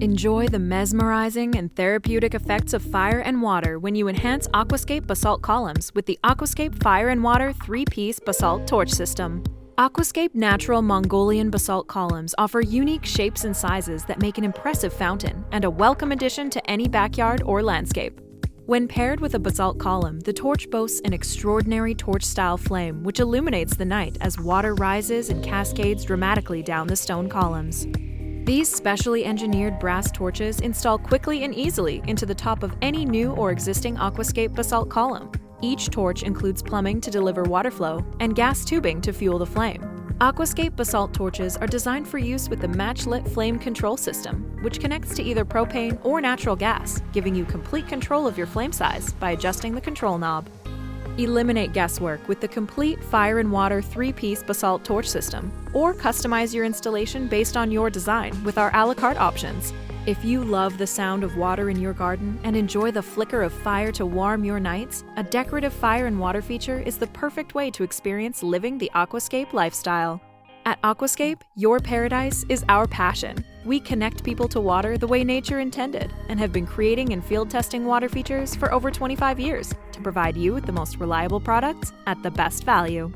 Enjoy the mesmerizing and therapeutic effects of fire and water when you enhance Aquascape Basalt columns with the Aquascape Fire and Water 3-piece Basalt torch system. Aquascape natural Mongolian basalt columns offer unique shapes and sizes that make an impressive fountain and a welcome addition to any backyard or landscape. When paired with a basalt column, the torch boasts an extraordinary torch-style flame which illuminates the night as water rises and cascades dramatically down the stone columns. These specially engineered brass torches install quickly and easily into the top of any new or existing Aquascape basalt column. Each torch includes plumbing to deliver water flow and gas tubing to fuel the flame. Aquascape basalt torches are designed for use with the match-lit flame control system, which connects to either propane or natural gas, giving you complete control of your flame size by adjusting the control knob. Eliminate guesswork with the complete Fire and Water 3-piece basalt torch system, or customize your installation based on your design with our a la carte options. If you love the sound of water in your garden and enjoy the flicker of fire to warm your nights, a decorative fire and water feature is the perfect way to experience living the Aquascape lifestyle. At Aquascape, your paradise is our passion. We connect people to water the way nature intended and have been creating and field testing water features for over 25 years to provide you with the most reliable products at the best value.